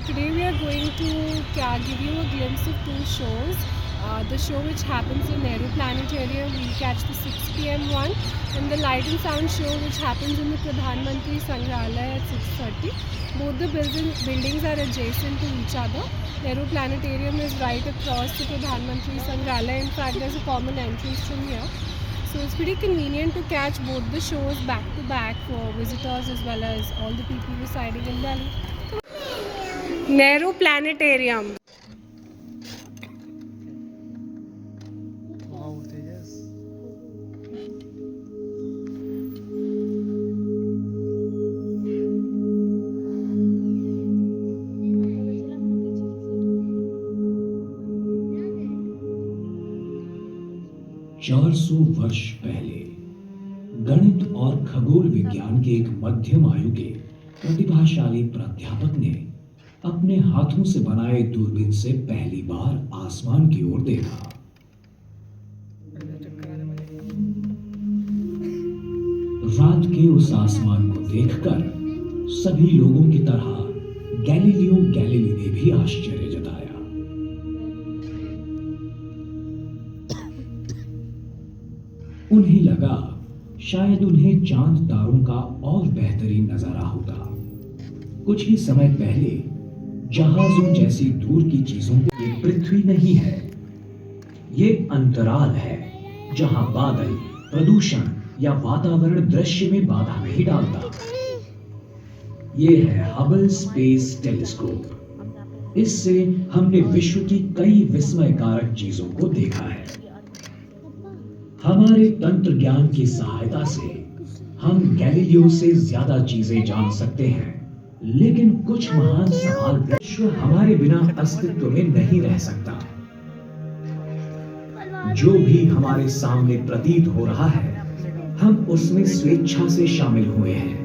today we are going to give you a glimpse of two shows. The show which happens in Nehru Planetarium, we'll catch the 6 p.m. one, and the Light and Sound show which happens in the Pradhan Mantri Sangrahalaya at 6:30. Both the buildings are adjacent to each other. Nehru Planetarium is right across the Pradhan Mantri Sangrahalaya. In fact, there's a common entrance from here. So it's pretty convenient to catch both the shows back to back for visitors as well as all the people residing in Delhi. Nehru Planetarium. Wow, Tejas. चार सौ वर्ष पहले गणित और खगोल विज्ञान के एक मध्यम आयु के प्रतिभाशाली प्राध्यापक ने अपने हाथों से बनाए दूरबीन से पहली बार आसमान की ओर देखा। रात के उस आसमान को देखकर सभी लोगों की तरह गैलीलियो गैलीली ने भी आश्चर्य जताया। उन्हें लगा शायद उन्हें चांद तारों का और बेहतरीन नजारा होगा। कुछ ही समय पहले जहाजों जैसी दूर की चीजों को ये पृथ्वी नहीं है, ये अंतराल है जहां बादल, प्रदूषण या वातावरण दृश्य में बाधा नहीं डालता। ये है हबल स्पेस टेलीस्कोप। इससे हमने विश्व की कई विस्मयकारक चीजों को देखा है। हमारे तंत्र ज्ञान की सहायता से हम गैलीलियो से ज्यादा चीजें जान सकते हैं, लेकिन कुछ महान सवाल विश्व हमारे बिना अस्तित्व में नहीं रह सकता। जो भी हमारे सामने प्रतीत हो रहा है, हम उसमें स्वेच्छा से शामिल हुए हैं।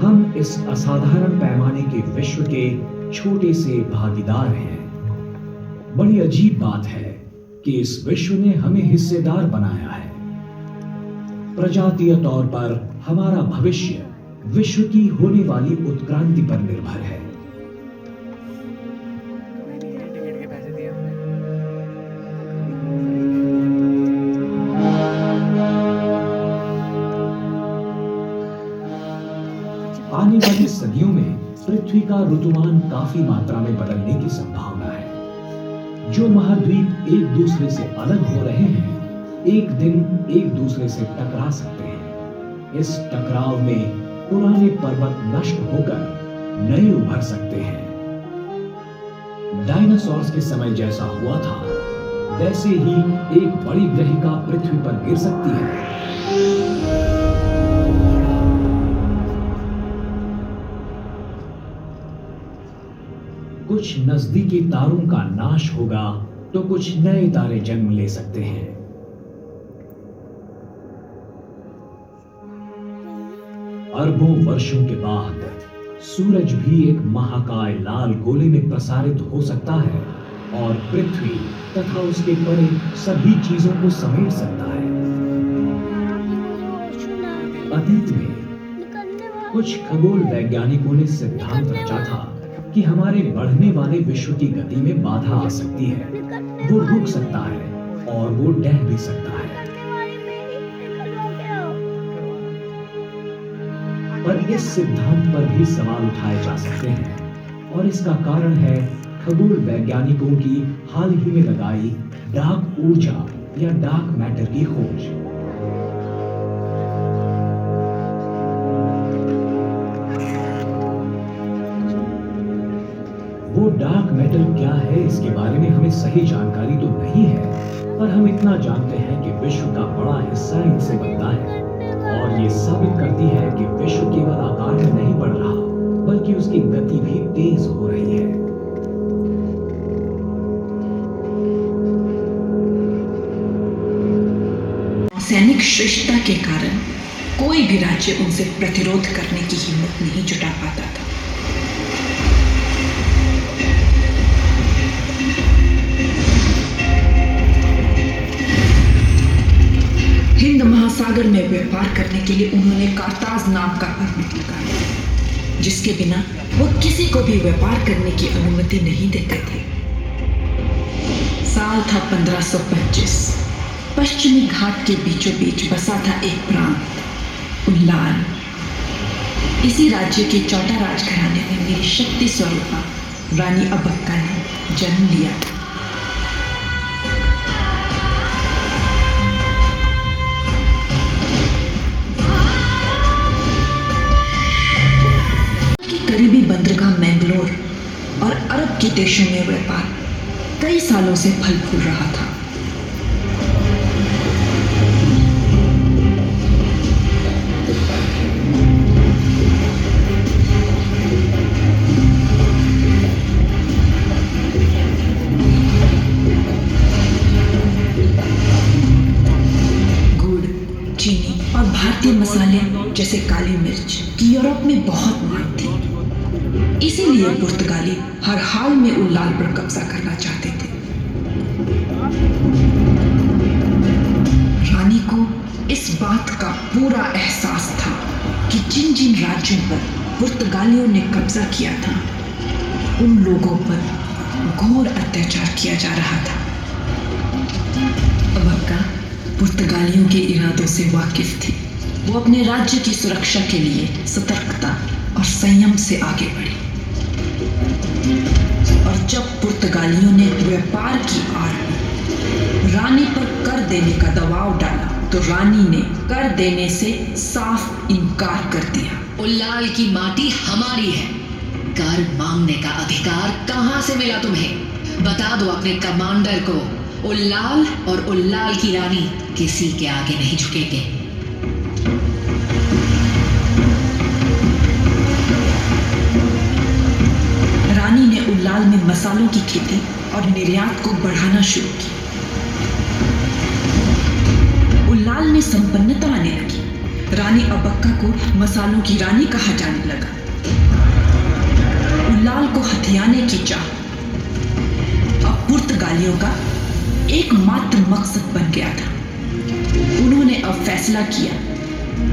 हम इस असाधारण पैमाने के विश्व के छोटे से भागीदार हैं। बड़ी अजीब बात है कि इस विश्व ने हमें हिस्सेदार बनाया है। प्रजातीय तौर पर हमारा भविष्य विश्व की होने वाली उत्क्रांति पर निर्भर है। टिकट के पैसे दिए हमने। आने वाली सदियों में पृथ्वी का ऋतुमान काफी मात्रा में बदलने की संभावना है। जो महाद्वीप एक दूसरे से अलग हो रहे हैं, एक दिन एक दूसरे से टकरा सकते हैं। इस टकराव में पुराने पर्वत नष्ट होकर नए उभर सकते हैं। डायनासोर्स के समय जैसा हुआ था, वैसे ही एक बड़ी ग्रहिका पृथ्वी पर गिर सकती है। कुछ नजदीकी तारों का नाश होगा तो कुछ नए तारे जन्म ले सकते हैं। अरबों वर्षों के बाद सूरज भी एक महाकाय लाल गोले में प्रसारित हो सकता है और पृथ्वी तथा उसके परे सभी चीजों को समेट सकता है। अतीत में कुछ खगोल वैज्ञानिकों ने सिद्धांत रचा था कि हमारे बढ़ने वाले विश्व की गति में बाधा आ सकती है। वो रुक सकता है और वो ढह भी सकता है। पर इस सिद्धांत पर भी सवाल उठाए जा सकते हैं और इसका कारण है खगोल वैज्ञानिकों की हाल ही में लगाई डार्क ऊर्जा या डार्क मैटर की खोज। वो डार्क मैटर क्या है, इसके बारे में हमें सही जानकारी तो नहीं है, पर हम इतना जानते हैं कि विश्व का बड़ा हिस्सा इनसे बनता है और ये साबित करती है कि विश्व केवल आकार में नहीं बढ़ रहा, बल्कि उसकी गति भी तेज हो रही है। सैनिक श्रेष्ठता के कारण कोई भी राज्य उनसे प्रतिरोध करने की हिम्मत नहीं जुटा पाता था। हिंद महासागर में व्यापार करने के लिए उन्होंने कार्ताज नाम का पर्वत लगाया। जिसके बिना वो किसी को भी व्यापार करने की अनुमति नहीं देते थे। साल था 1525। पश्चिमी घाट के बीचों बीच बसा था एक प्रांत, उल्लाल। इसी राज्य के चौटा राजघराने में मेरी शक्ति स्वरूपा रानी अबक्का ने जन्म लिया। करीबी बंदरगाह मैंगलोर और अरब के देशों में व्यापार कई सालों से फल फूल रहा था। गुड़, चीनी और भारतीय मसाले जैसे काली मिर्च की यूरोप में बहुत मांग थी। इसीलिए पुर्तगाली हर हाल में उल्लाल पर कब्जा करना चाहते थे। रानी को इस बात का पूरा एहसास था कि जिन जिन राज्यों पर पुर्तगालियों ने कब्जा किया था, उन लोगों पर घोर अत्याचार किया जा रहा था। अबक्का पुर्तगालियों के इरादों से वाकिफ थी। वो अपने राज्य की सुरक्षा के लिए सतर्कता और संयम से आगे बढ़ी। और जब पुर्तगालियों ने व्यापार की आड़ में रानी पर कर देने का दबाव डाला, तो रानी ने कर देने से साफ इनकार कर दिया। उल्लाल की माटी हमारी है। कर मांगने का अधिकार कहाँ से मिला तुम्हें? बता दो अपने कमांडर को। उल्लाल और उल्लाल की रानी किसी के आगे नहीं झुकेंगे। रानी ने उल्लाल में मसालों की खेती और निर्यात को बढ़ाना शुरू किया। उल्लाल में संपन्नता आने लगी। रानी अबक्का को मसालों की रानी कहा जाने लगा। उल्लाल को हथियाने की चाह अब पुर्तगालियों का एकमात्र मकसद बन गया था। उन्होंने अब फैसला किया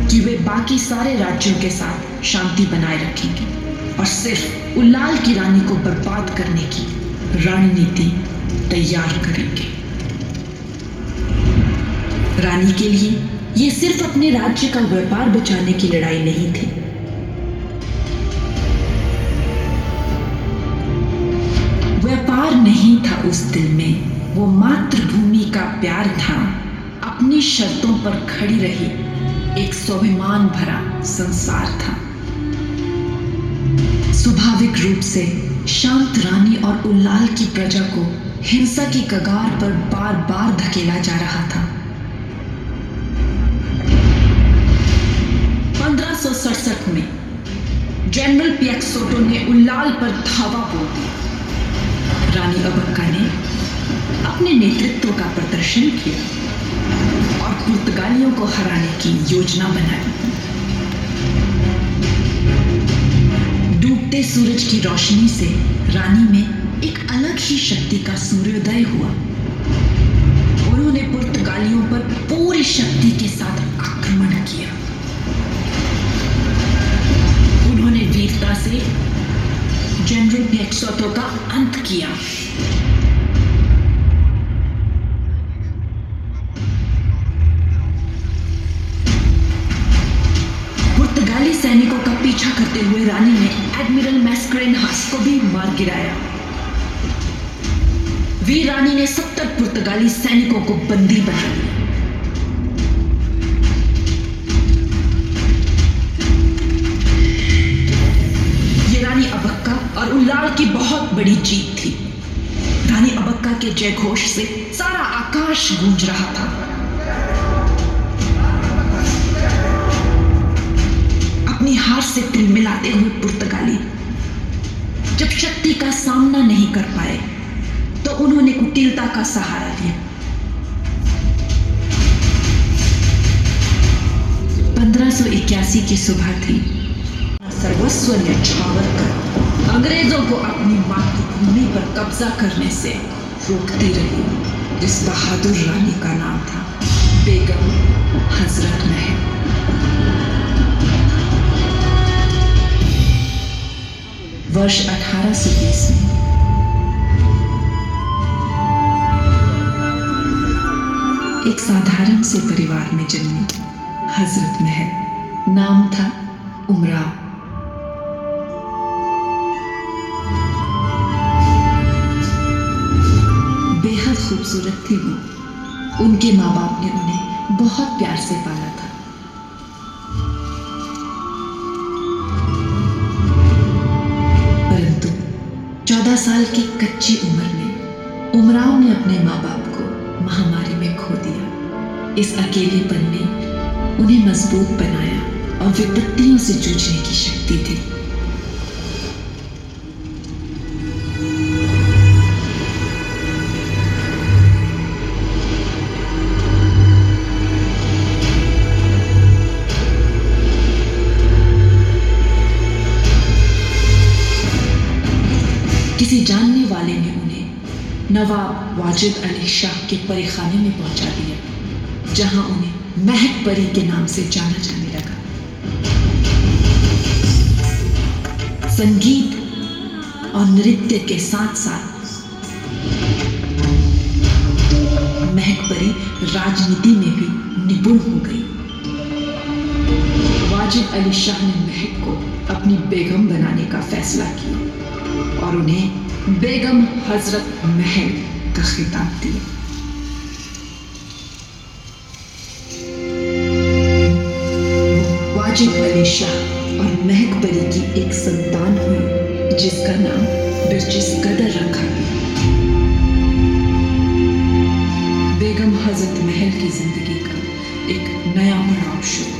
कि वे बाकी सारे राज्यों के साथ शांति बनाए रखेंगे और सिर्फ उल्लाल की रानी को बर्बाद करने की रणनीति तैयार करेंगे। रानी के लिए ये सिर्फ अपने राज्य का व्यापार बचाने की लड़ाई नहीं थी। व्यापार नहीं था उस दिल में, वो मातृभूमि का प्यार था। अपनी शर्तों पर खड़ी रही एक स्वाभिमान भरा संसार था। स्वाभाविक रूप से शांत रानी और उल्लाल की प्रजा को हिंसा की कगार पर बार बार धकेला जा रहा था। 1567 में जनरल पियाक्सोटो ने उल्लाल पर धावा बोल दिया। रानी अबक्का ने अपने नेतृत्व का प्रदर्शन किया और पुर्तगालियों को हराने की योजना बनाई। डूबते सूरज की रोशनी से रानी में एक अलग ही शक्ति का सूर्योदय हुआ। उन्होंने पुर्तगालियों पर पूरी शक्ति के साथ आक्रमण किया। उन्होंने वीरता से जनरल पियाक्सोटो का अंत किया। पुर्तगाली सैनिकों का पीछा करते हुए रानी ने एडमिरल मैस्करेनहास को भी मार गिराया। वीर रानी ने 70 पुर्तगाली सैनिकों को बंदी बना लिया। ये रानी अबक्का और उल्लाल की बहुत बड़ी जीत थी। रानी अबक्का के जयघोष से सारा आकाश गूंज रहा था। अपनी हार से तिलमिलाते हुए पुर्तगाली जब शक्ति का सामना नहीं कर पाए, तो उन्होंने कुटिलता का सहारा लिया। 1581 की सुबह थी। सर्वस्व न्यौछावर कर अंग्रेजों को अपनी मातृभूमि पर कब्जा करने से रोकती रही, जिस बहादुर रानी का नाम था बेगम हजरत महल। वर्ष 1820 में एक साधारण से परिवार में जन्मी हजरत महल, नाम था उमराव। बेहद खूबसूरत थी वो। उनके माँ बाप ने उन्हें बहुत प्यार से पाला था। परंतु 14 साल की कच्ची उम्र में उमराव ने अपने माँ बाप को महामारी में खो दिया। इस अकेलेपन ने उन्हें मजबूत बनाया और विपत्तियों से जूझने की शक्ति दी। किसी जानने वाले ने उन्हें नवाब वाजिद अली शाह के परीखाने में पहुंचा दिया, जहां उन्हें महक परी के नाम से जाना जाने लगा। संगीत और नृत्य के साथ साथ महक परी राजनीति में भी निपुण हो गई। वाजिद अली शाह ने महक को अपनी बेगम बनाने का फैसला किया और उन्हें बेगम हजरत महल का खिताब दिया। वाजिद अली शाह और महक परी की एक संतान हुई जिसका नाम बिरजिस कदर रखा गया। बेगम हजरत महल की जिंदगी का एक नया पड़ाव शुरू